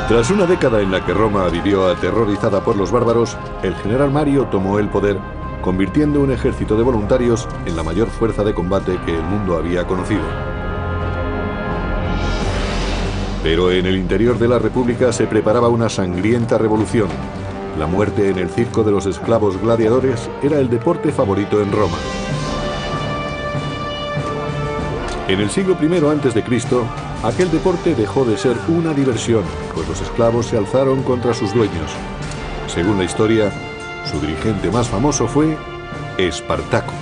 Tras una década en la que Roma vivió aterrorizada por los bárbaros, el general Mario tomó el poder, convirtiendo un ejército de voluntarios en la mayor fuerza de combate que el mundo había conocido. Pero en el interior de la República se preparaba una sangrienta revolución. La muerte en el circo de los esclavos gladiadores era el deporte favorito en Roma. En el siglo I a.C., aquel deporte dejó de ser una diversión, pues los esclavos se alzaron contra sus dueños. Según la historia, su dirigente más famoso fue Espartaco.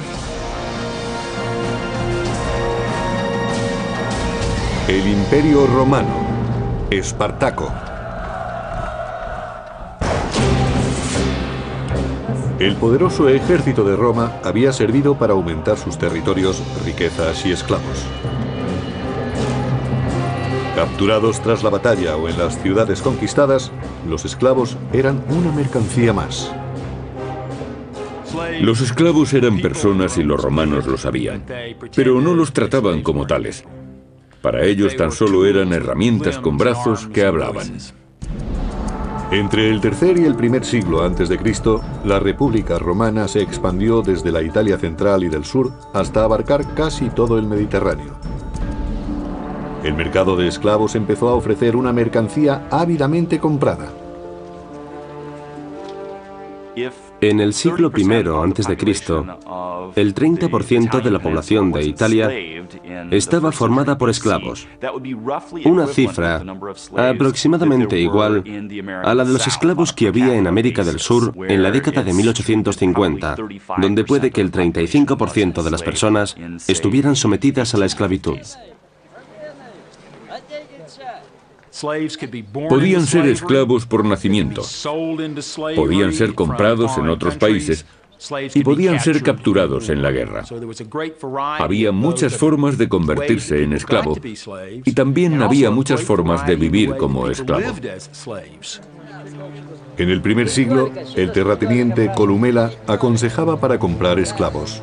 El Imperio Romano. Espartaco. El poderoso ejército de Roma había servido para aumentar sus territorios, riquezas y esclavos. Capturados tras la batalla o en las ciudades conquistadas, los esclavos eran una mercancía más. Los esclavos eran personas y los romanos lo sabían, pero no los trataban como tales. Para ellos tan solo eran herramientas con brazos que hablaban. Entre el tercer y el primer siglo a.C., la República Romana se expandió desde la Italia central y del sur hasta abarcar casi todo el Mediterráneo. El mercado de esclavos empezó a ofrecer una mercancía ávidamente comprada. En el siglo I a.C., el 30% de la población de Italia estaba formada por esclavos, una cifra aproximadamente igual a la de los esclavos que había en América del Sur en la década de 1850, donde puede que el 35% de las personas estuvieran sometidas a la esclavitud. Podían ser esclavos por nacimiento, podían ser comprados en otros países y podían ser capturados en la guerra. Había muchas formas de convertirse en esclavo y también había muchas formas de vivir como esclavo. En el primer siglo, el terrateniente Columela aconsejaba para comprar esclavos.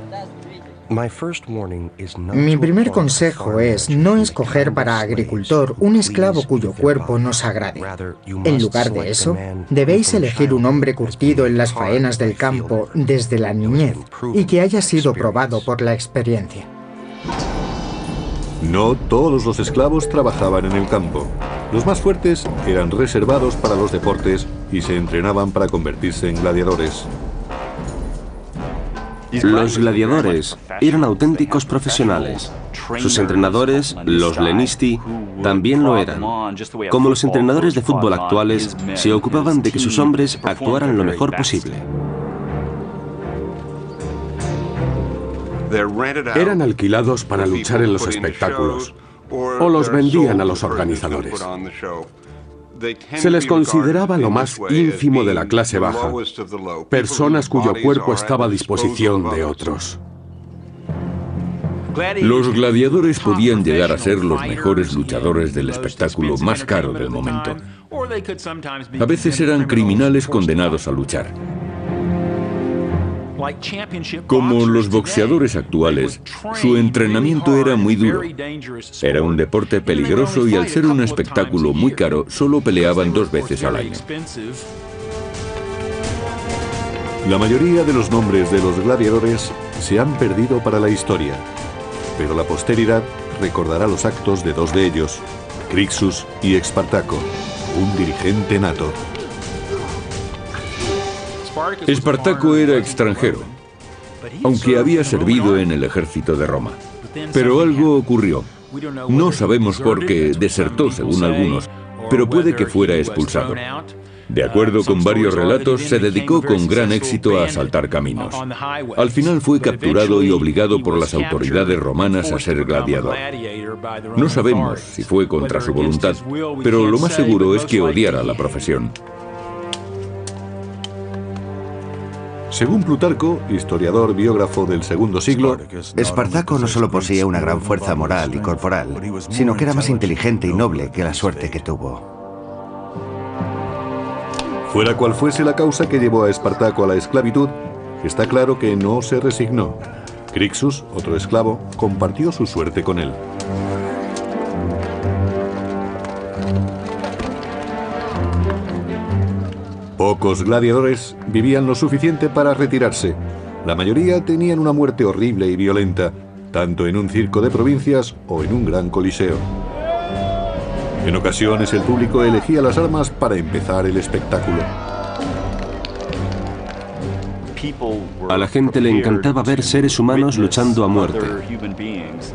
Mi primer consejo es no escoger para agricultor un esclavo cuyo cuerpo nos agrade. En lugar de eso, debéis elegir un hombre curtido en las faenas del campo desde la niñez y que haya sido probado por la experiencia. No todos los esclavos trabajaban en el campo. Los más fuertes eran reservados para los deportes y se entrenaban para convertirse en gladiadores. Los gladiadores eran auténticos profesionales. Sus entrenadores, los lenisti, también lo eran. Como los entrenadores de fútbol actuales, se ocupaban de que sus hombres actuaran lo mejor posible. Eran alquilados para luchar en los espectáculos, o los vendían a los organizadores. Se les consideraba lo más ínfimo de la clase baja, personas cuyo cuerpo estaba a disposición de otros. Los gladiadores podían llegar a ser los mejores luchadores del espectáculo más caro del momento. A veces eran criminales condenados a luchar. Como los boxeadores actuales, su entrenamiento era muy duro. Era un deporte peligroso y al ser un espectáculo muy caro, solo peleaban 2 veces al año. La mayoría de los nombres de los gladiadores se han perdido para la historia, pero la posteridad recordará los actos de 2 de ellos, Crixus y Espartaco, un dirigente nato. Espartaco era extranjero, aunque había servido en el ejército de Roma. Pero algo ocurrió. No sabemos por qué desertó, según algunos, pero puede que fuera expulsado. De acuerdo con varios relatos, se dedicó con gran éxito a asaltar caminos. Al final fue capturado y obligado por las autoridades romanas a ser gladiador. No sabemos si fue contra su voluntad, pero lo más seguro es que odiara la profesión. Según Plutarco, historiador biógrafo del segundo siglo, Espartaco no solo poseía una gran fuerza moral y corporal, sino que era más inteligente y noble que la suerte que tuvo. Fuera cual fuese la causa que llevó a Espartaco a la esclavitud, está claro que no se resignó. Crixus, otro esclavo, compartió su suerte con él. Pocos gladiadores vivían lo suficiente para retirarse. La mayoría tenían una muerte horrible y violenta, tanto en un circo de provincias o en un gran coliseo. En ocasiones el público elegía las armas para empezar el espectáculo. A la gente le encantaba ver seres humanos luchando a muerte.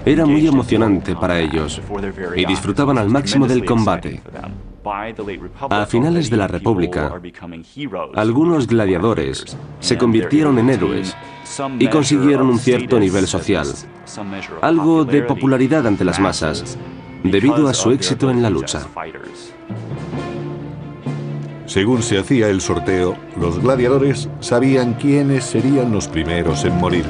Era muy emocionante para ellos y disfrutaban al máximo del combate. A finales de la República, algunos gladiadores se convirtieron en héroes y consiguieron un cierto nivel social, algo de popularidad ante las masas, debido a su éxito en la lucha. Según se hacía el sorteo, los gladiadores sabían quiénes serían los primeros en morir.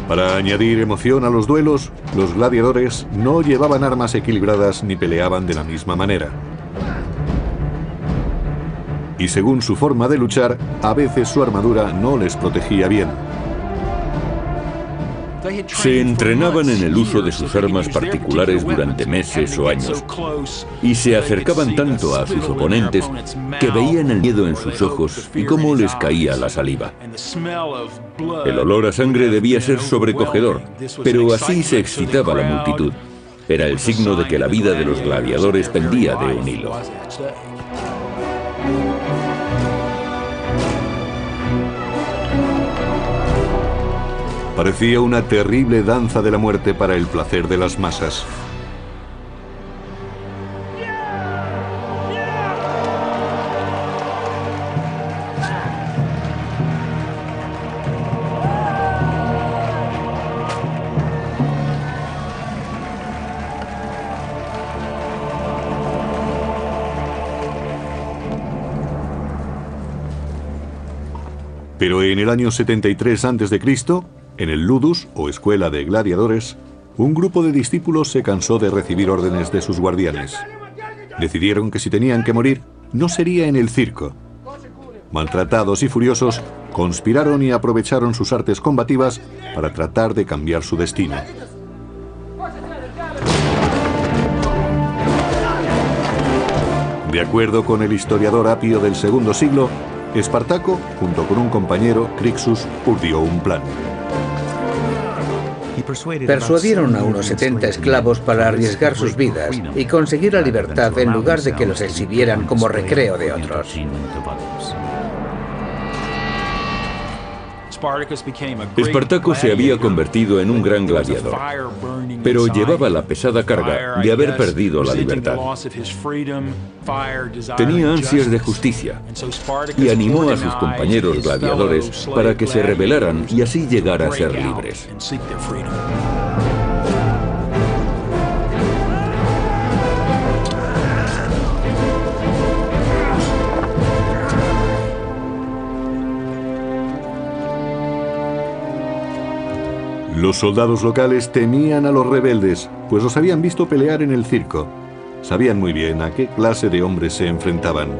Para añadir emoción a los duelos, los gladiadores no llevaban armas equilibradas ni peleaban de la misma manera. Y según su forma de luchar, a veces su armadura no les protegía bien. Se entrenaban en el uso de sus armas particulares durante meses o años y se acercaban tanto a sus oponentes que veían el miedo en sus ojos y cómo les caía la saliva. El olor a sangre debía ser sobrecogedor, pero así se excitaba la multitud. Era el signo de que la vida de los gladiadores pendía de un hilo. Parecía una terrible danza de la muerte para el placer de las masas. Pero en el año 73 a.C., en el Ludus, o escuela de gladiadores, un grupo de discípulos se cansó de recibir órdenes de sus guardianes. Decidieron que si tenían que morir, no sería en el circo. Maltratados y furiosos, conspiraron y aprovecharon sus artes combativas para tratar de cambiar su destino. De acuerdo con el historiador Apio del II siglo, Espartaco, junto con un compañero, Crixus, urdió un plan. Persuadieron a unos 70 esclavos para arriesgar sus vidas y conseguir la libertad en lugar de que los exhibieran como recreo de otros. Espartaco se había convertido en un gran gladiador, pero llevaba la pesada carga de haber perdido la libertad. Tenía ansias de justicia y animó a sus compañeros gladiadores para que se rebelaran y así llegar a ser libres. Los soldados locales temían a los rebeldes, pues los habían visto pelear en el circo. Sabían muy bien a qué clase de hombres se enfrentaban.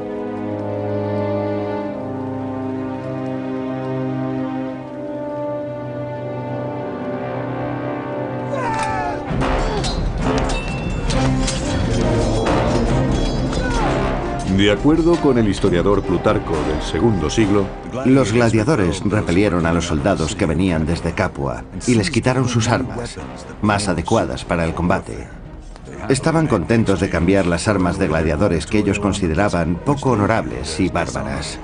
De acuerdo con el historiador Plutarco del II siglo, los gladiadores repelieron a los soldados que venían desde Capua y les quitaron sus armas, más adecuadas para el combate. Estaban contentos de cambiar las armas de gladiadores que ellos consideraban poco honorables y bárbaras.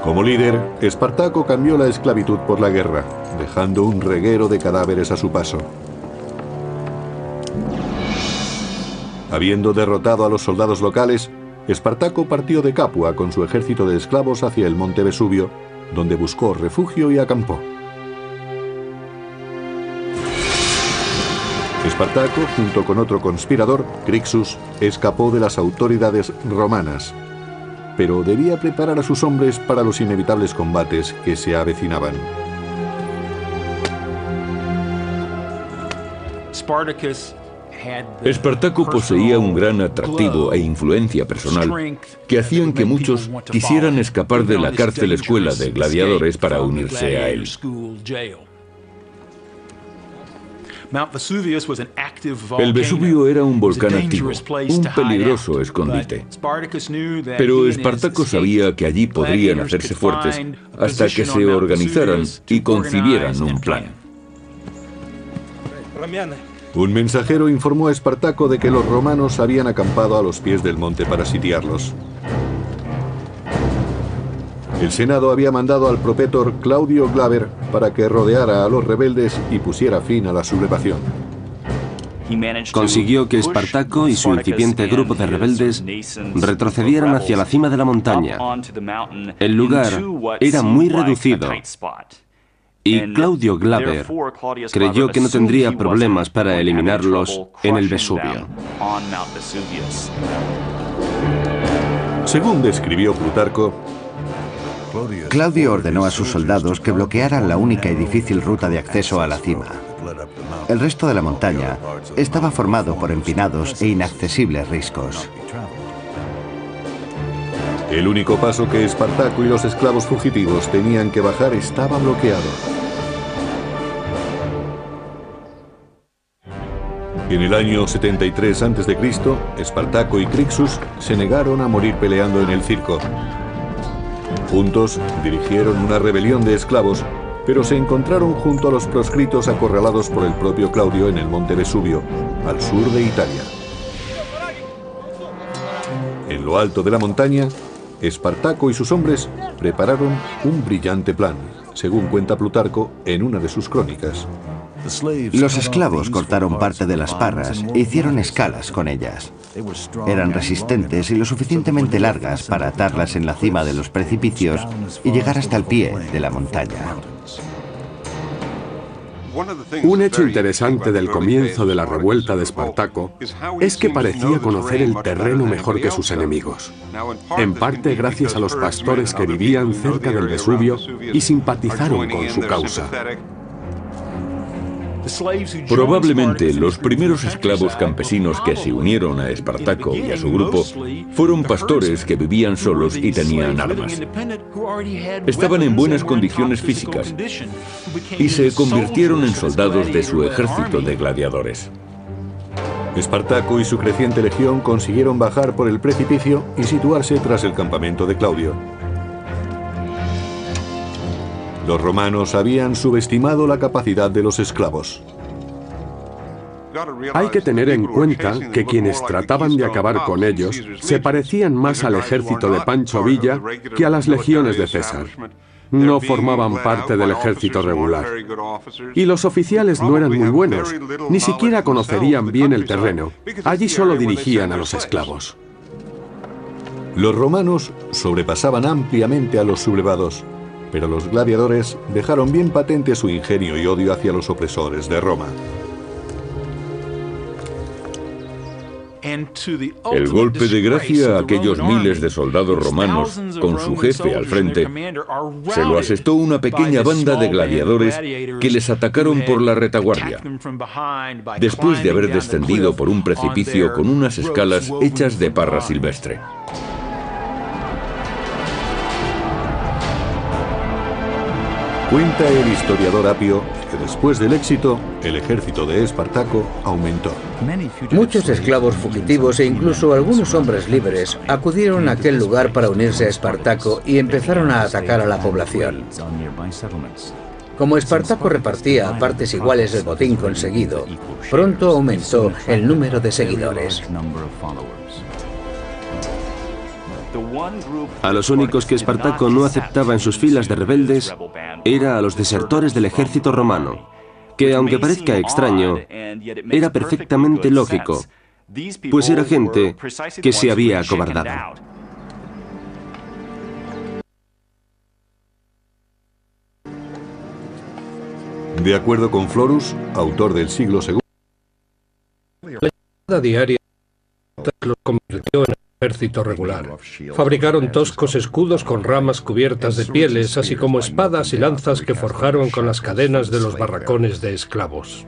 Como líder, Espartaco cambió la esclavitud por la guerra, dejando un reguero de cadáveres a su paso. Habiendo derrotado a los soldados locales, Espartaco partió de Capua con su ejército de esclavos hacia el monte Vesubio, donde buscó refugio y acampó. Espartaco, junto con otro conspirador, Crixus, escapó de las autoridades romanas, pero debía preparar a sus hombres para los inevitables combates que se avecinaban. Espartaco poseía un gran atractivo e influencia personal que hacían que muchos quisieran escapar de la cárcel escuela de gladiadores para unirse a él. El Vesubio era un volcán activo, un peligroso escondite. Pero Espartaco sabía que allí podrían hacerse fuertes hasta que se organizaran y concibieran un plan. Un mensajero informó a Espartaco de que los romanos habían acampado a los pies del monte para sitiarlos. El Senado había mandado al propetor Claudio Glaber para que rodeara a los rebeldes y pusiera fin a la sublevación. Consiguió que Espartaco y su incipiente grupo de rebeldes retrocedieran hacia la cima de la montaña. El lugar era muy reducido y Claudio Glaber creyó que no tendría problemas para eliminarlos en el Vesubio. Según describió Plutarco, Claudio ordenó a sus soldados que bloquearan la única y difícil ruta de acceso a la cima. El resto de la montaña estaba formado por empinados e inaccesibles riscos. el único paso que Espartaco y los esclavos fugitivos tenían que bajar estaba bloqueado. En el año 73 a.C., Espartaco y Crixus se negaron a morir peleando en el circo. Juntos dirigieron una rebelión de esclavos, pero se encontraron junto a los proscritos acorralados por el propio Claudio en el monte Vesubio, al sur de Italia. En lo alto de la montaña, Espartaco y sus hombres prepararon un brillante plan, según cuenta Plutarco en una de sus crónicas. Los esclavos cortaron parte de las parras e hicieron escalas con ellas. Eran resistentes y lo suficientemente largas para atarlas en la cima de los precipicios y llegar hasta el pie de la montaña. Un hecho interesante del comienzo de la revuelta de Espartaco es que parecía conocer el terreno mejor que sus enemigos, en parte gracias a los pastores que vivían cerca del Vesubio y simpatizaron con su causa. Probablemente los primeros esclavos campesinos que se unieron a Espartaco y a su grupo fueron pastores que vivían solos y tenían armas. Estaban en buenas condiciones físicas y se convirtieron en soldados de su ejército de gladiadores. Espartaco y su creciente legión consiguieron bajar por el precipicio y situarse tras el campamento de Claudio. Los romanos habían subestimado la capacidad de los esclavos. Hay que tener en cuenta que quienes trataban de acabar con ellos se parecían más al ejército de Pancho Villa que a las legiones de César. No formaban parte del ejército regular. Y los oficiales no eran muy buenos, ni siquiera conocerían bien el terreno. Allí solo dirigían a los esclavos. Los romanos sobrepasaban ampliamente a los sublevados, pero los gladiadores dejaron bien patente su ingenio y odio hacia los opresores de Roma. El golpe de gracia a aquellos miles de soldados romanos, con su jefe al frente, se lo asestó una pequeña banda de gladiadores que les atacaron por la retaguardia, después de haber descendido por un precipicio con unas escalas hechas de parra silvestre. Cuenta el historiador Apio que después del éxito, el ejército de Espartaco aumentó. Muchos esclavos fugitivos e incluso algunos hombres libres acudieron a aquel lugar para unirse a Espartaco y empezaron a atacar a la población. Como Espartaco repartía a partes iguales el botín conseguido, pronto aumentó el número de seguidores. A los únicos que Espartaco no aceptaba en sus filas de rebeldes era a los desertores del ejército romano, que aunque parezca extraño, era perfectamente lógico, pues era gente que se había acobardado. De acuerdo con Florus, autor del siglo II, la llegada diaria los convirtió en ejército regular. Fabricaron toscos escudos con ramas cubiertas de pieles, así como espadas y lanzas que forjaron con las cadenas de los barracones de esclavos.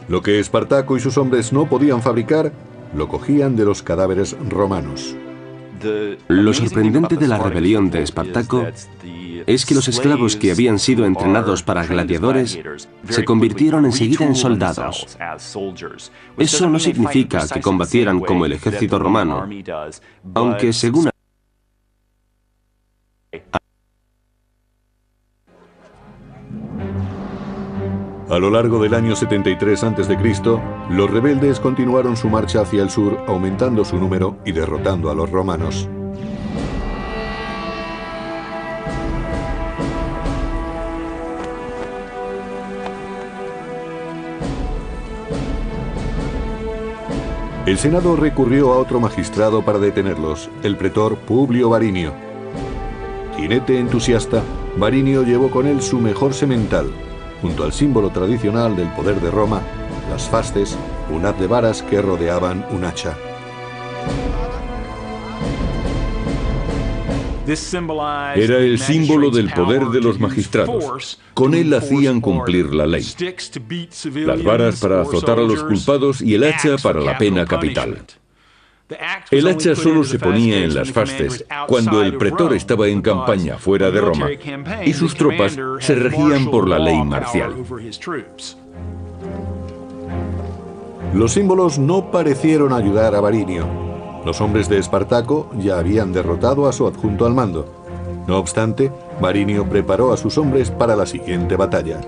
Lo que Espartaco y sus hombres no podían fabricar, lo cogían de los cadáveres romanos. Lo sorprendente de la rebelión de Espartaco es que los esclavos que habían sido entrenados para gladiadores se convirtieron enseguida en soldados. Eso no significa que combatieran como el ejército romano, aunque según A lo largo del año 73 a.C., los rebeldes continuaron su marcha hacia el sur, aumentando su número y derrotando a los romanos. El Senado recurrió a otro magistrado para detenerlos, el pretor Publio Varinio. Jinete entusiasta, Varinio llevó con él su mejor semental, junto al símbolo tradicional del poder de Roma, las fasces, un haz de varas que rodeaban un hacha. Era el símbolo del poder de los magistrados. Con él hacían cumplir la ley. Las varas para azotar a los culpados y el hacha para la pena capital. El hacha solo se ponía en las fasces cuando el pretor estaba en campaña fuera de Roma y sus tropas se regían por la ley marcial. Los símbolos no parecieron ayudar a Varinio. Los hombres de Espartaco ya habían derrotado a su adjunto al mando. No obstante, Varinio preparó a sus hombres para la siguiente batalla.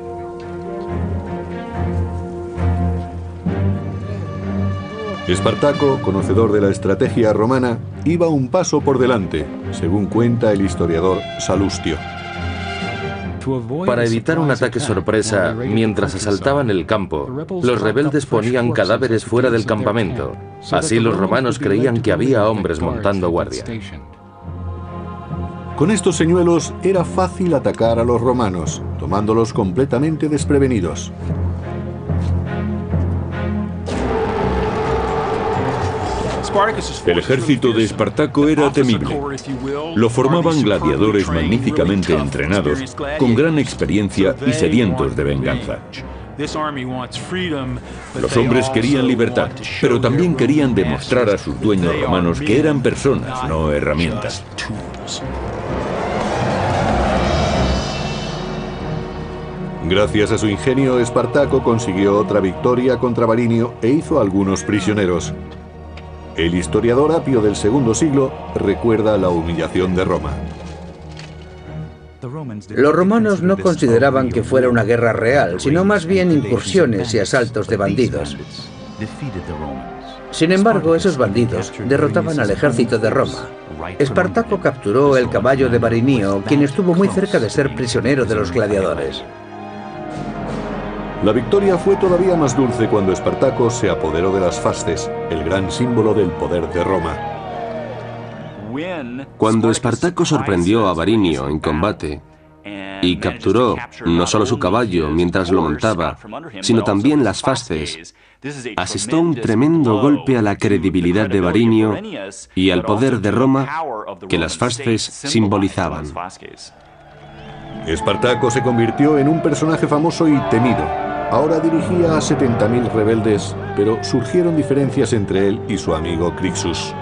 Espartaco, conocedor de la estrategia romana, iba un paso por delante, según cuenta el historiador Salustio. Para evitar un ataque sorpresa mientras asaltaban el campo, los rebeldes ponían cadáveres fuera del campamento. Así los romanos creían que había hombres montando guardia. Con estos señuelos era fácil atacar a los romanos, tomándolos completamente desprevenidos. El ejército de Espartaco era temible. Lo formaban gladiadores magníficamente entrenados, con gran experiencia y sedientos de venganza. Los hombres querían libertad, pero también querían demostrar a sus dueños romanos que eran personas, no herramientas. Gracias a su ingenio, Espartaco consiguió otra victoria contra Varinio e hizo algunos prisioneros. El historiador Apio del segundo siglo recuerda la humillación de Roma. Los romanos no consideraban que fuera una guerra real, sino más bien incursiones y asaltos de bandidos. Sin embargo, esos bandidos derrotaban al ejército de Roma. Espartaco capturó el caballo de Varinio, quien estuvo muy cerca de ser prisionero de los gladiadores. La victoria fue todavía más dulce cuando Espartaco se apoderó de las fasces, el gran símbolo del poder de Roma. Cuando Espartaco sorprendió a Varinio en combate y capturó no solo su caballo mientras lo montaba, sino también las fasces, asestó un tremendo golpe a la credibilidad de Varinio y al poder de Roma que las fasces simbolizaban. Espartaco se convirtió en un personaje famoso y temido. Ahora dirigía a 70.000 rebeldes, pero surgieron diferencias entre él y su amigo Crixus.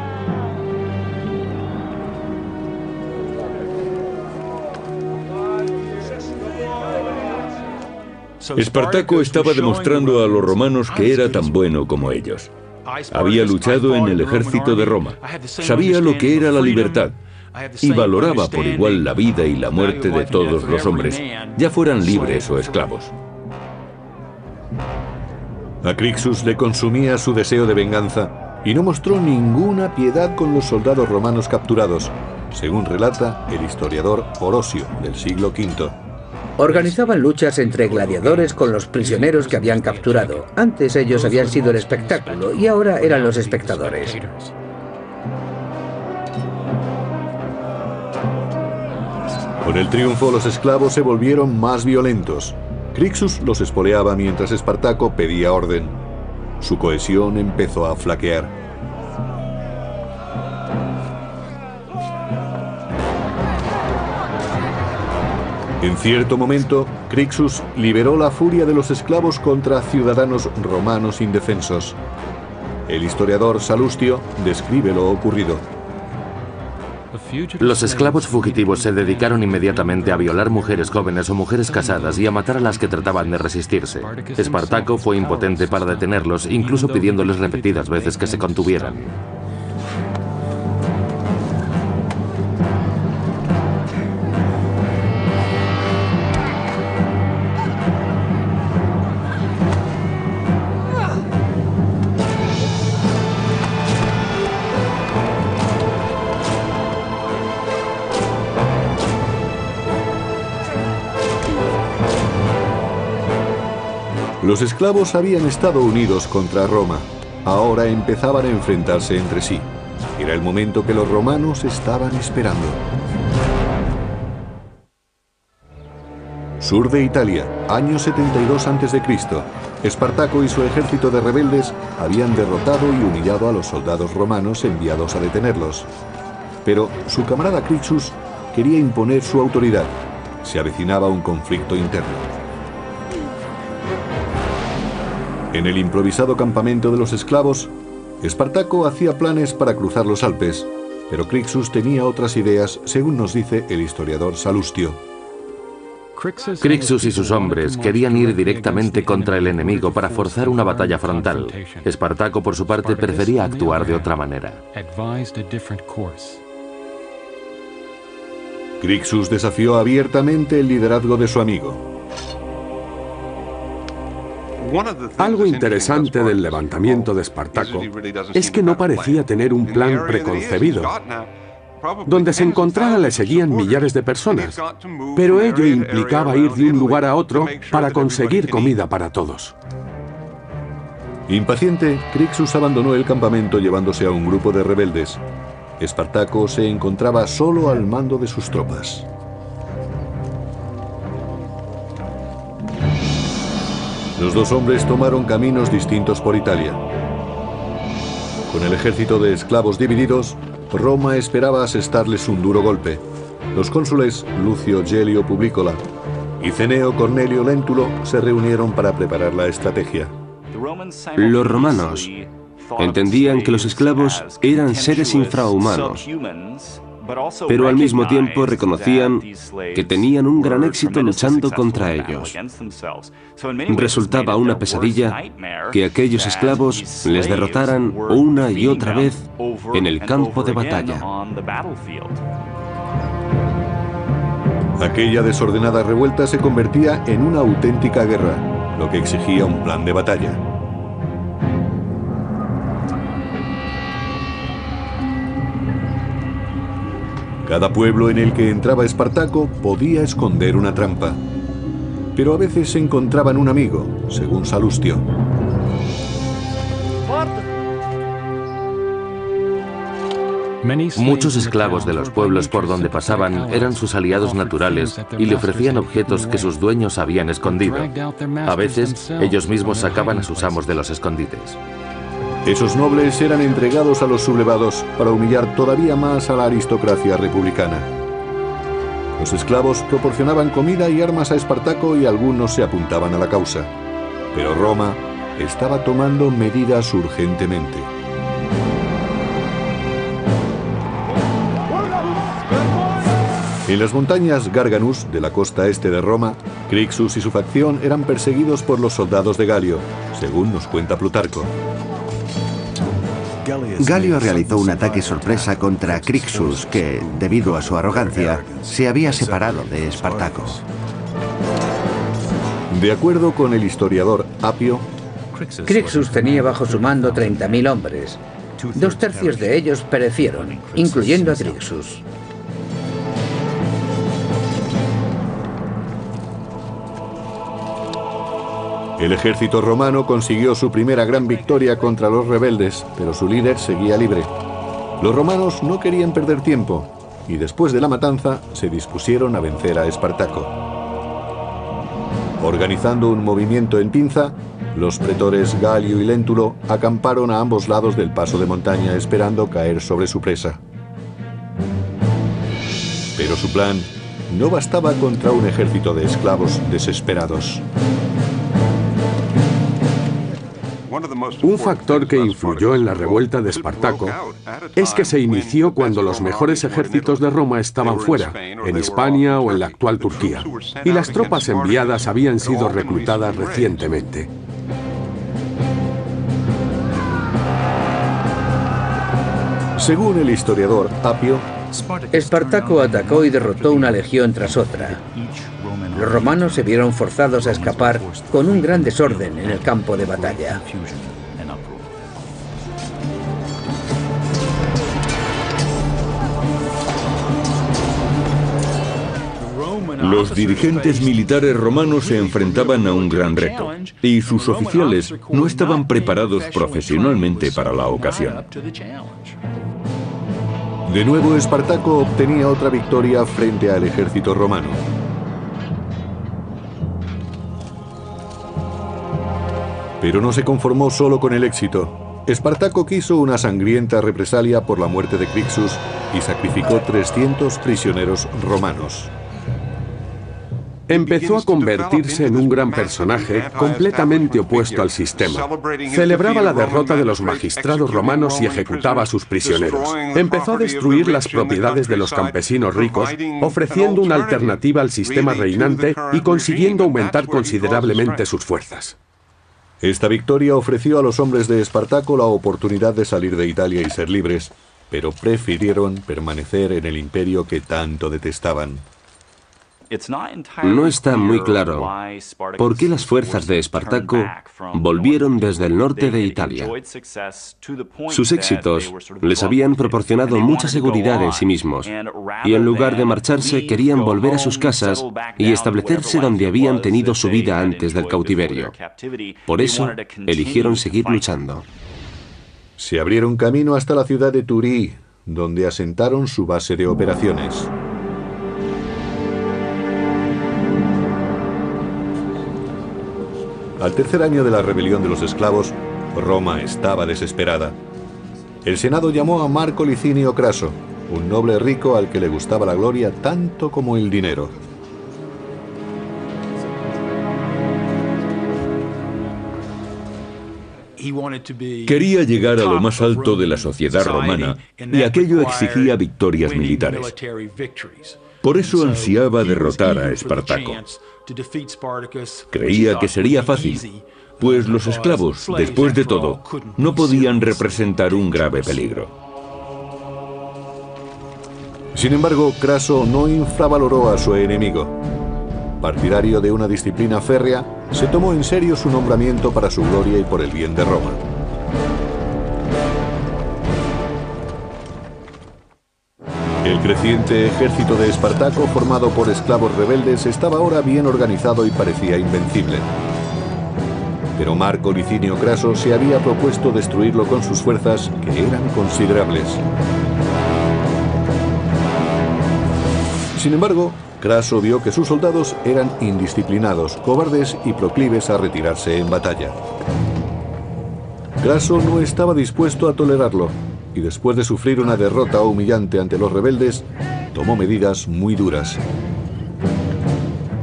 Espartaco estaba demostrando a los romanos que era tan bueno como ellos. Había luchado en el ejército de Roma, sabía lo que era la libertad y valoraba por igual la vida y la muerte de todos los hombres, ya fueran libres o esclavos. A Crixus le consumía su deseo de venganza y no mostró ninguna piedad con los soldados romanos capturados, según relata el historiador Orosio del siglo V. Organizaban luchas entre gladiadores con los prisioneros que habían capturado. Antes ellos habían sido el espectáculo y ahora eran los espectadores. Con el triunfo, los esclavos se volvieron más violentos. Crixus los espoleaba mientras Espartaco pedía orden. Su cohesión empezó a flaquear. En cierto momento, Crixus liberó la furia de los esclavos contra ciudadanos romanos indefensos. El historiador Salustio describe lo ocurrido. Los esclavos fugitivos se dedicaron inmediatamente a violar mujeres jóvenes o mujeres casadas y a matar a las que trataban de resistirse. Espartaco fue impotente para detenerlos, incluso pidiéndoles repetidas veces que se contuvieran. Los esclavos habían estado unidos contra Roma. Ahora empezaban a enfrentarse entre sí. Era el momento que los romanos estaban esperando. Sur de Italia, año 72 a.C. Espartaco y su ejército de rebeldes habían derrotado y humillado a los soldados romanos enviados a detenerlos. Pero su camarada Crixus quería imponer su autoridad. Se avecinaba un conflicto interno. En el improvisado campamento de los esclavos, Espartaco hacía planes para cruzar los Alpes, pero Crixus tenía otras ideas, según nos dice el historiador Salustio. Crixus y sus hombres querían ir directamente contra el enemigo para forzar una batalla frontal. Espartaco, por su parte, prefería actuar de otra manera. Crixus desafió abiertamente el liderazgo de su amigo. Algo interesante del levantamiento de Espartaco es que no parecía tener un plan preconcebido. Donde se encontrara le seguían millares de personas, pero ello implicaba ir de un lugar a otro para conseguir comida para todos. Impaciente, Crixus abandonó el campamento llevándose a un grupo de rebeldes. Espartaco se encontraba solo al mando de sus tropas. Los dos hombres tomaron caminos distintos por Italia. Con el ejército de esclavos divididos, Roma esperaba asestarles un duro golpe. Los cónsules Lucio Gelio Publicola y Cneo Cornelio Lentulo se reunieron para preparar la estrategia. Los romanos entendían que los esclavos eran seres infrahumanos, pero al mismo tiempo reconocían que tenían un gran éxito luchando contra ellos. Resultaba una pesadilla que aquellos esclavos les derrotaran una y otra vez en el campo de batalla. Aquella desordenada revuelta se convertía en una auténtica guerra, lo que exigía un plan de batalla. Cada pueblo en el que entraba Espartaco podía esconder una trampa. Pero a veces se encontraban un amigo, según Salustio. Muchos esclavos de los pueblos por donde pasaban eran sus aliados naturales y le ofrecían objetos que sus dueños habían escondido. A veces, ellos mismos sacaban a sus amos de los escondites. Esos nobles eran entregados a los sublevados para humillar todavía más a la aristocracia republicana. Los esclavos proporcionaban comida y armas a Espartaco y algunos se apuntaban a la causa. Pero Roma estaba tomando medidas urgentemente. En las montañas Garganus, de la costa este de Roma, Crixus y su facción eran perseguidos por los soldados de Galio, según nos cuenta Plutarco. Galio realizó un ataque sorpresa contra Crixus, que, debido a su arrogancia, se había separado de Espartaco. De acuerdo con el historiador Apio, Crixus tenía bajo su mando 30.000 hombres. 2/3 de ellos perecieron, incluyendo a Crixus. el ejército romano consiguió su primera gran victoria contra los rebeldes, pero su líder seguía libre. Los romanos no querían perder tiempo, y después de la matanza se dispusieron a vencer a Espartaco. Organizando un movimiento en pinza, los pretores Galio y Lentulo acamparon a ambos lados del paso de montaña esperando caer sobre su presa. Pero su plan no bastaba contra un ejército de esclavos desesperados. Un factor que influyó en la revuelta de Espartaco es que se inició cuando los mejores ejércitos de Roma estaban fuera, en Hispania o en la actual Turquía, y las tropas enviadas habían sido reclutadas recientemente. Según el historiador Apio, Espartaco atacó y derrotó una legión tras otra. Los romanos se vieron forzados a escapar con un gran desorden en el campo de batalla. Los dirigentes militares romanos se enfrentaban a un gran reto, y sus oficiales no estaban preparados profesionalmente para la ocasión. De nuevo Espartaco obtenía otra victoria frente al ejército romano. Pero no se conformó solo con el éxito. Espartaco quiso una sangrienta represalia por la muerte de Crixus y sacrificó 300 prisioneros romanos. Empezó a convertirse en un gran personaje completamente opuesto al sistema. Celebraba la derrota de los magistrados romanos y ejecutaba a sus prisioneros. Empezó a destruir las propiedades de los campesinos ricos, ofreciendo una alternativa al sistema reinante y consiguiendo aumentar considerablemente sus fuerzas. Esta victoria ofreció a los hombres de Espartaco la oportunidad de salir de Italia y ser libres, pero prefirieron permanecer en el imperio que tanto detestaban. No está muy claro por qué las fuerzas de Espartaco volvieron desde el norte de Italia. Sus éxitos les habían proporcionado mucha seguridad en sí mismos, y en lugar de marcharse querían volver a sus casas y establecerse donde habían tenido su vida antes del cautiverio. Por eso, eligieron seguir luchando. Se abrieron camino hasta la ciudad de Turí, donde asentaron su base de operaciones. Al tercer año de la rebelión de los esclavos, Roma estaba desesperada. El Senado llamó a Marco Licinio Craso, un noble rico al que le gustaba la gloria tanto como el dinero. Quería llegar a lo más alto de la sociedad romana y aquello exigía victorias militares. Por eso ansiaba derrotar a Espartaco. Creía que sería fácil, pues los esclavos, después de todo, no podían representar un grave peligro. Sin embargo, Craso no infravaloró a su enemigo. Partidario de una disciplina férrea, se tomó en serio su nombramiento para su gloria y por el bien de Roma. El creciente ejército de Espartaco, formado por esclavos rebeldes, estaba ahora bien organizado y parecía invencible. Pero Marco Licinio Craso se había propuesto destruirlo con sus fuerzas, que eran considerables. Sin embargo, Craso vio que sus soldados eran indisciplinados, cobardes y proclives a retirarse en batalla. Craso no estaba dispuesto a tolerarlo, y después de sufrir una derrota humillante ante los rebeldes, tomó medidas muy duras.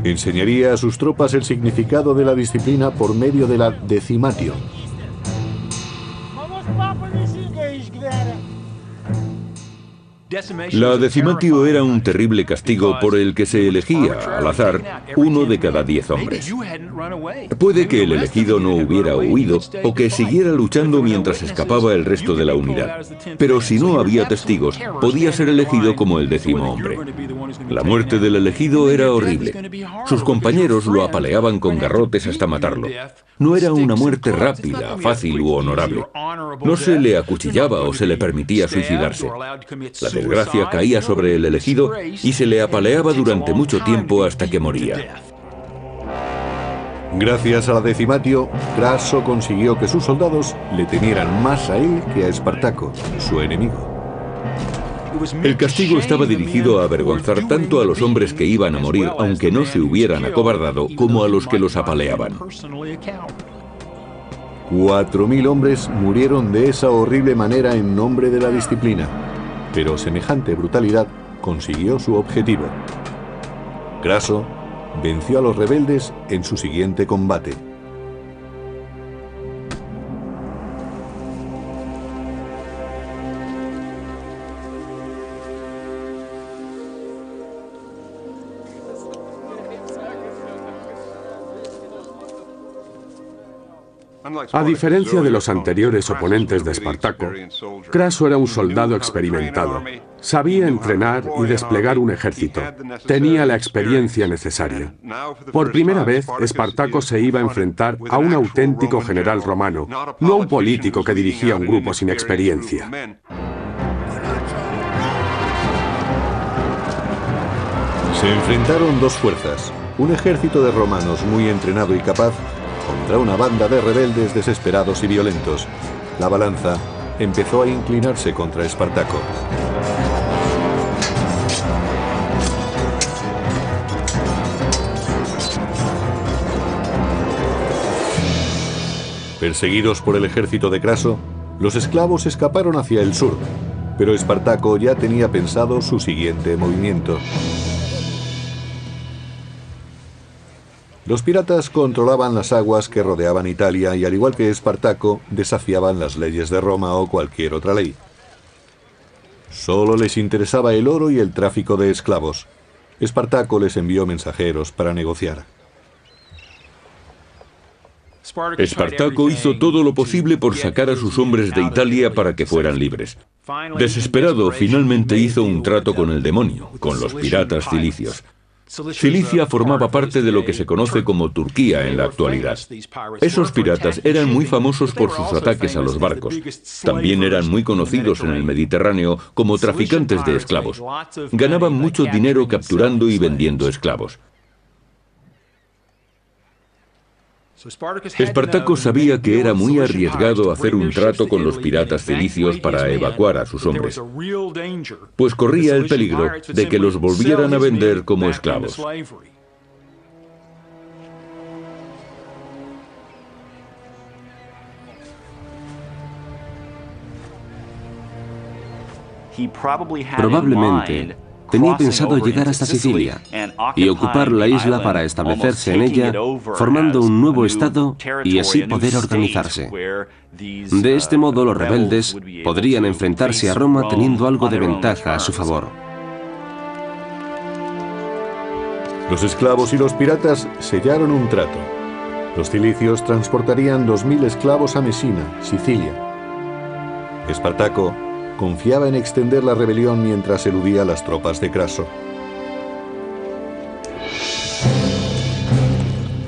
Enseñaría a sus tropas el significado de la disciplina por medio de la decimatio. La decimatio era un terrible castigo por el que se elegía, al azar, 1 de cada 10 hombres. Puede que el elegido no hubiera huido o que siguiera luchando mientras escapaba el resto de la unidad. Pero si no había testigos, podía ser elegido como el 10º hombre. La muerte del elegido era horrible. Sus compañeros lo apaleaban con garrotes hasta matarlo. No era una muerte rápida, fácil u honorable. No se le acuchillaba o se le permitía suicidarse. La desgracia caía sobre el elegido y se le apaleaba durante mucho tiempo hasta que moría. Gracias a la decimatio, Craso consiguió que sus soldados le temieran más a él que a Espartaco, su enemigo. El castigo estaba dirigido a avergonzar tanto a los hombres que iban a morir, aunque no se hubieran acobardado, como a los que los apaleaban. 4000 hombres murieron de esa horrible manera en nombre de la disciplina, pero semejante brutalidad consiguió su objetivo. Craso venció a los rebeldes en su siguiente combate. A diferencia de los anteriores oponentes de Espartaco, Craso era un soldado experimentado. Sabía entrenar y desplegar un ejército. Tenía la experiencia necesaria. Por primera vez, Espartaco se iba a enfrentar a un auténtico general romano, no a un político que dirigía un grupo sin experiencia. Se enfrentaron dos fuerzas, un ejército de romanos muy entrenado y capaz contra una banda de rebeldes desesperados y violentos. La balanza empezó a inclinarse contra Espartaco. Perseguidos por el ejército de Craso, los esclavos escaparon hacia el sur, pero Espartaco ya tenía pensado su siguiente movimiento. Los piratas controlaban las aguas que rodeaban Italia y, al igual que Espartaco, desafiaban las leyes de Roma o cualquier otra ley. Solo les interesaba el oro y el tráfico de esclavos. Espartaco les envió mensajeros para negociar. Espartaco hizo todo lo posible por sacar a sus hombres de Italia para que fueran libres. Desesperado, finalmente hizo un trato con el demonio, con los piratas cilicios. Cilicia formaba parte de lo que se conoce como Turquía en la actualidad. Esos piratas eran muy famosos por sus ataques a los barcos. También eran muy conocidos en el Mediterráneo como traficantes de esclavos. Ganaban mucho dinero capturando y vendiendo esclavos. Espartaco sabía que era muy arriesgado hacer un trato con los piratas cilicios para evacuar a sus hombres, pues corría el peligro de que los volvieran a vender como esclavos. Probablemente tenía pensado llegar hasta Sicilia y ocupar la isla para establecerse en ella, formando un nuevo estado y así poder organizarse. De este modo, los rebeldes podrían enfrentarse a Roma teniendo algo de ventaja a su favor. Los esclavos y los piratas sellaron un trato. Los cilicios transportarían 2000 esclavos a Mesina, Sicilia. Espartaco confiaba en extender la rebelión mientras eludía a las tropas de Craso.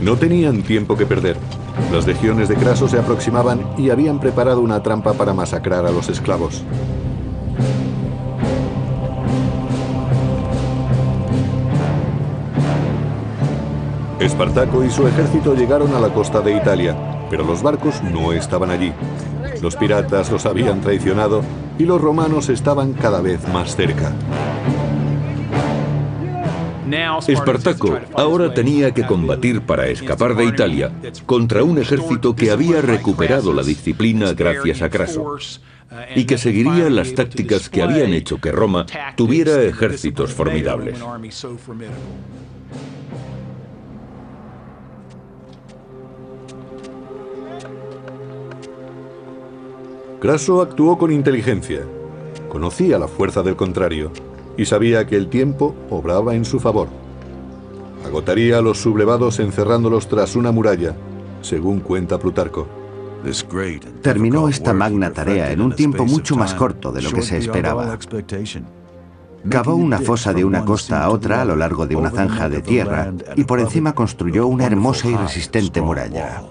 No tenían tiempo que perder. Las legiones de Craso se aproximaban y habían preparado una trampa para masacrar a los esclavos. Espartaco y su ejército llegaron a la costa de Italia, pero los barcos no estaban allí. Los piratas los habían traicionado y los romanos estaban cada vez más cerca. Espartaco ahora tenía que combatir para escapar de Italia contra un ejército que había recuperado la disciplina gracias a Craso y que seguiría las tácticas que habían hecho que Roma tuviera ejércitos formidables. Craso actuó con inteligencia. Conocía la fuerza del contrario y sabía que el tiempo obraba en su favor. Agotaría a los sublevados encerrándolos tras una muralla, según cuenta Plutarco. Terminó esta magna tarea en un tiempo mucho más corto de lo que se esperaba. Cavó una fosa de una costa a otra a lo largo de una zanja de tierra y por encima construyó una hermosa y resistente muralla.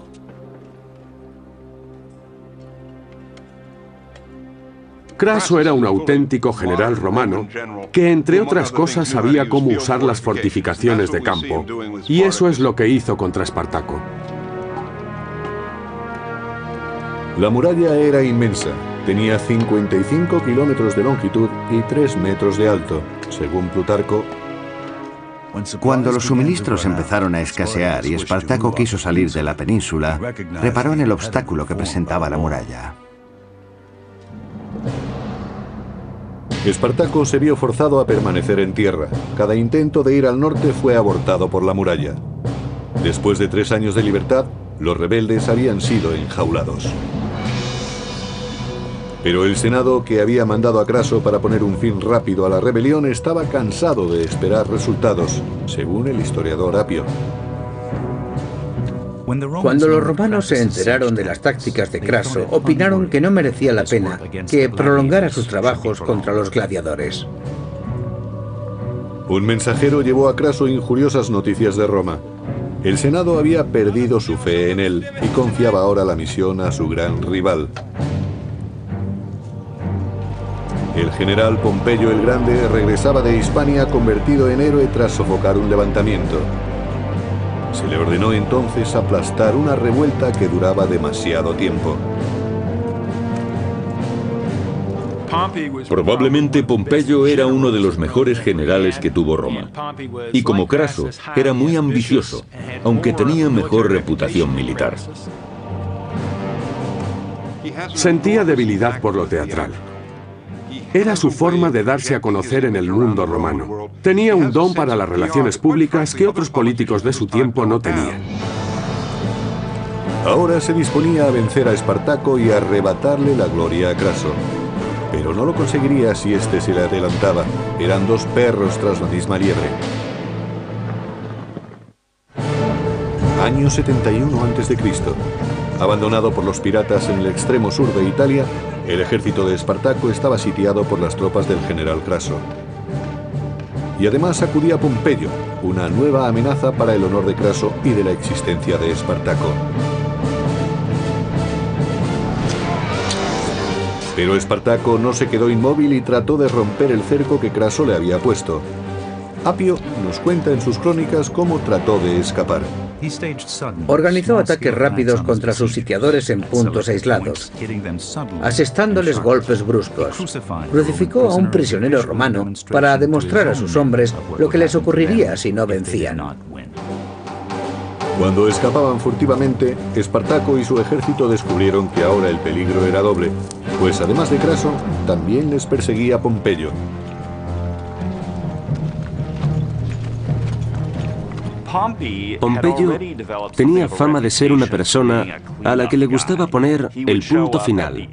Craso era un auténtico general romano que, entre otras cosas, sabía cómo usar las fortificaciones de campo, y eso es lo que hizo contra Espartaco. La muralla era inmensa, tenía 55 kilómetros de longitud y 3 metros de alto, según Plutarco. Cuando los suministros empezaron a escasear y Espartaco quiso salir de la península, reparó en el obstáculo que presentaba la muralla. Espartaco se vio forzado a permanecer en tierra. Cada intento de ir al norte fue abortado por la muralla. Después de 3 años de libertad, los rebeldes habían sido enjaulados. Pero el Senado, que había mandado a Craso para poner un fin rápido a la rebelión, estaba cansado de esperar resultados, según el historiador Apio. Cuando los romanos se enteraron de las tácticas de Craso, opinaron que no merecía la pena que prolongara sus trabajos contra los gladiadores. Un mensajero llevó a Craso injuriosas noticias de Roma. El Senado había perdido su fe en él y confiaba ahora la misión a su gran rival. El general Pompeyo el Grande regresaba de Hispania convertido en héroe tras sofocar un levantamiento. Se le ordenó entonces aplastar una revuelta que duraba demasiado tiempo. Probablemente Pompeyo era uno de los mejores generales que tuvo Roma. Y como Craso, era muy ambicioso, aunque tenía mejor reputación militar. Sentía debilidad por lo teatral. Era su forma de darse a conocer en el mundo romano. Tenía un don para las relaciones públicas que otros políticos de su tiempo no tenían. Ahora se disponía a vencer a Espartaco y a arrebatarle la gloria a Craso. Pero no lo conseguiría si éste se le adelantaba. Eran 2 perros tras la misma liebre. Año 71 a.C. Abandonado por los piratas en el extremo sur de Italia, el ejército de Espartaco estaba sitiado por las tropas del general Craso. Y además acudía Pompeyo, una nueva amenaza para el honor de Craso y de la existencia de Espartaco. Pero Espartaco no se quedó inmóvil y trató de romper el cerco que Craso le había puesto. Apio nos cuenta en sus crónicas cómo trató de escapar. Organizó ataques rápidos contra sus sitiadores en puntos aislados, asestándoles golpes bruscos. Crucificó a un prisionero romano para demostrar a sus hombres lo que les ocurriría si no vencían. Cuando escapaban furtivamente, Espartaco y su ejército descubrieron que ahora el peligro era doble, pues además de Craso, también les perseguía Pompeyo. Pompeyo tenía fama de ser una persona a la que le gustaba poner el punto final.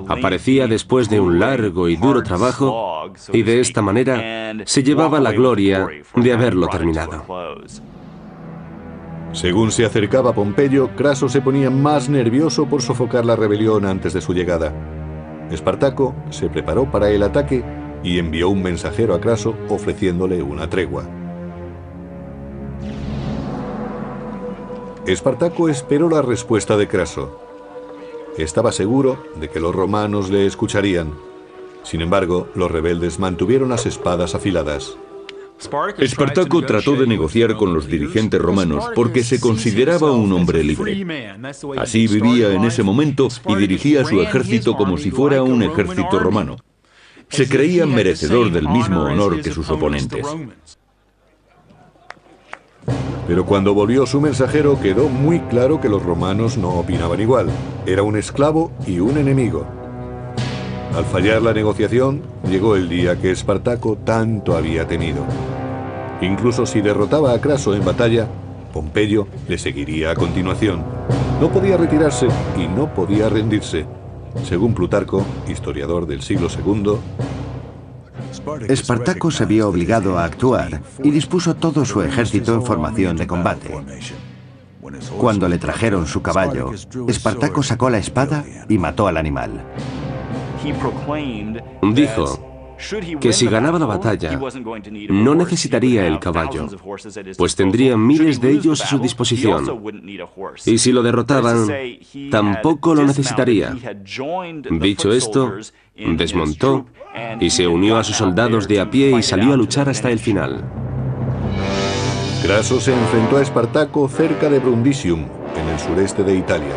Aparecía después de un largo y duro trabajo y de esta manera se llevaba la gloria de haberlo terminado. Según se acercaba Pompeyo, Craso se ponía más nervioso por sofocar la rebelión antes de su llegada. Espartaco se preparó para el ataque y envió un mensajero a Craso ofreciéndole una tregua. Espartaco esperó la respuesta de Craso. Estaba seguro de que los romanos le escucharían. Sin embargo, los rebeldes mantuvieron las espadas afiladas. Espartaco trató de negociar con los dirigentes romanos porque se consideraba un hombre libre. Así vivía en ese momento y dirigía su ejército como si fuera un ejército romano. Se creía merecedor del mismo honor que sus oponentes. Pero cuando volvió su mensajero quedó muy claro que los romanos no opinaban igual. Era un esclavo y un enemigo. Al fallar la negociación, llegó el día que Espartaco tanto había temido. Incluso si derrotaba a Craso en batalla, Pompeyo le seguiría a continuación. No podía retirarse y no podía rendirse. Según Plutarco, historiador del siglo II, Espartaco se vio obligado a actuar y dispuso todo su ejército en formación de combate. Cuando le trajeron su caballo, Espartaco sacó la espada y mató al animal. Dijo que si ganaba la batalla, no necesitaría el caballo, pues tendría miles de ellos a su disposición. Y si lo derrotaban, tampoco lo necesitaría. Dicho esto, desmontó y se unió a sus soldados de a pie y salió a luchar hasta el final. Craso se enfrentó a Espartaco cerca de Brundisium, en el sureste de Italia.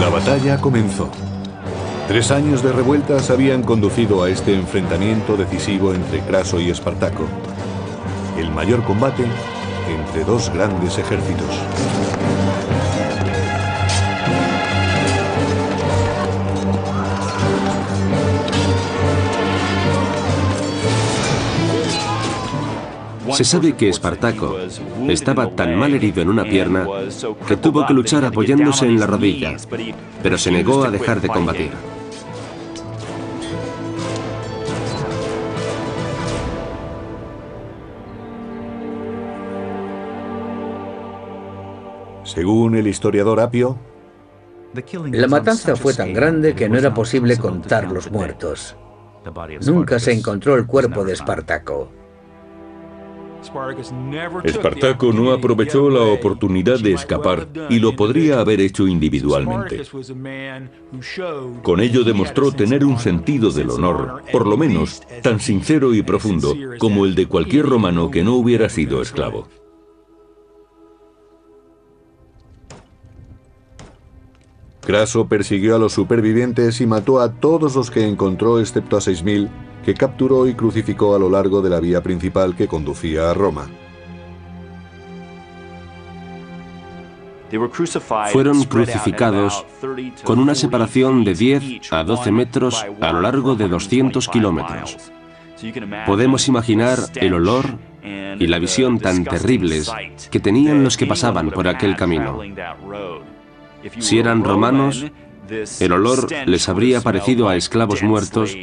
La batalla comenzó. 3 años de revueltas habían conducido a este enfrentamiento decisivo entre Craso y Espartaco, el mayor combate entre 2 grandes ejércitos. Se sabe que Espartaco estaba tan mal herido en una pierna que tuvo que luchar apoyándose en la rodilla, pero se negó a dejar de combatir. Según el historiador Apio, La matanza fue tan grande que no era posible contar los muertos. Nunca se encontró el cuerpo de Espartaco. Espartaco no aprovechó la oportunidad de escapar y lo podría haber hecho individualmente. Con ello demostró tener un sentido del honor, por lo menos tan sincero y profundo como el de cualquier romano que no hubiera sido esclavo. Craso persiguió a los supervivientes y mató a todos los que encontró excepto a 6.000 que capturó y crucificó a lo largo de la vía principal que conducía a Roma. Fueron crucificados con una separación de 10 a 12 metros a lo largo de 200 kilómetros. Podemos imaginar el olor y la visión tan terribles que tenían los que pasaban por aquel camino. Si eran romanos, el olor les habría parecido a esclavos muertos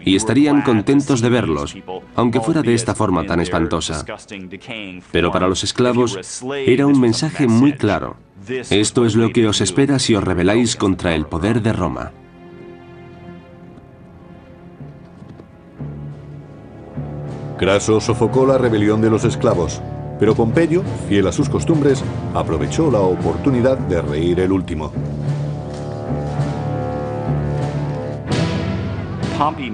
y estarían contentos de verlos, aunque fuera de esta forma tan espantosa. Pero para los esclavos era un mensaje muy claro. Esto es lo que os espera si os rebeláis contra el poder de Roma. Craso sofocó la rebelión de los esclavos, pero Pompeyo, fiel a sus costumbres, aprovechó la oportunidad de reír el último.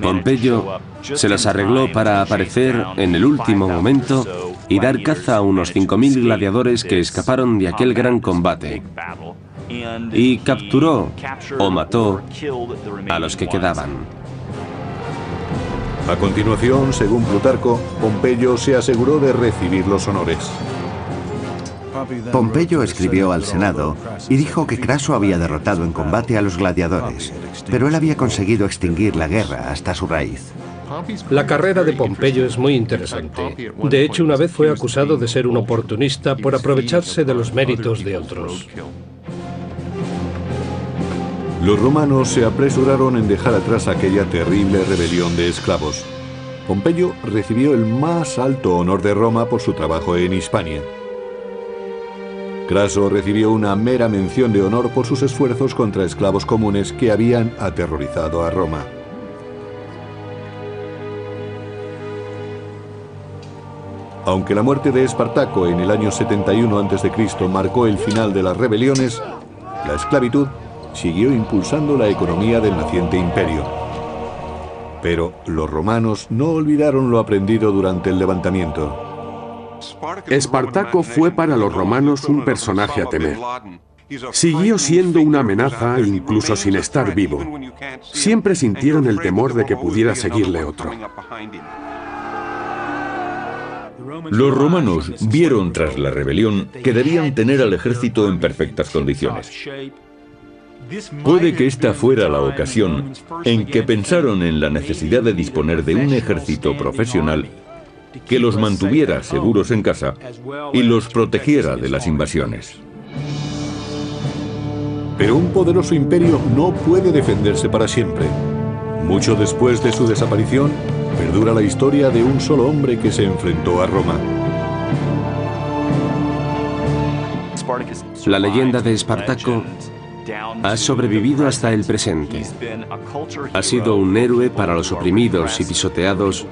Pompeyo se las arregló para aparecer en el último momento y dar caza a unos 5.000 gladiadores que escaparon de aquel gran combate, y capturó o mató a los que quedaban. A continuación, según Plutarco, Pompeyo se aseguró de recibir los honores. Pompeyo escribió al Senado y dijo que Craso había derrotado en combate a los gladiadores, pero él había conseguido extinguir la guerra hasta su raíz. La carrera de Pompeyo es muy interesante. De hecho, una vez fue acusado de ser un oportunista por aprovecharse de los méritos de otros. Los romanos se apresuraron en dejar atrás aquella terrible rebelión de esclavos. Pompeyo recibió el más alto honor de Roma por su trabajo en Hispania. Craso recibió una mera mención de honor por sus esfuerzos contra esclavos comunes que habían aterrorizado a Roma. Aunque la muerte de Espartaco en el año 71 a.C. marcó el final de las rebeliones, la esclavitud siguió impulsando la economía del naciente imperio. Pero los romanos no olvidaron lo aprendido durante el levantamiento. Espartaco fue para los romanos un personaje a temer. Siguió siendo una amenaza incluso sin estar vivo. Siempre sintieron el temor de que pudiera seguirle otro. Los romanos vieron tras la rebelión que debían tener al ejército en perfectas condiciones. Puede que esta fuera la ocasión en que pensaron en la necesidad de disponer de un ejército profesional que los mantuviera seguros en casa y los protegiera de las invasiones. Pero un poderoso imperio no puede defenderse para siempre. Mucho después de su desaparición, perdura la historia de un solo hombre que se enfrentó a Roma. La leyenda de Espartaco ha sobrevivido hasta el presente. Ha sido un héroe para los oprimidos y pisoteados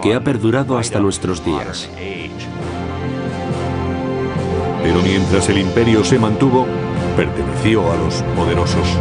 que ha perdurado hasta nuestros días. Pero mientras el imperio se mantuvo, perteneció a los poderosos.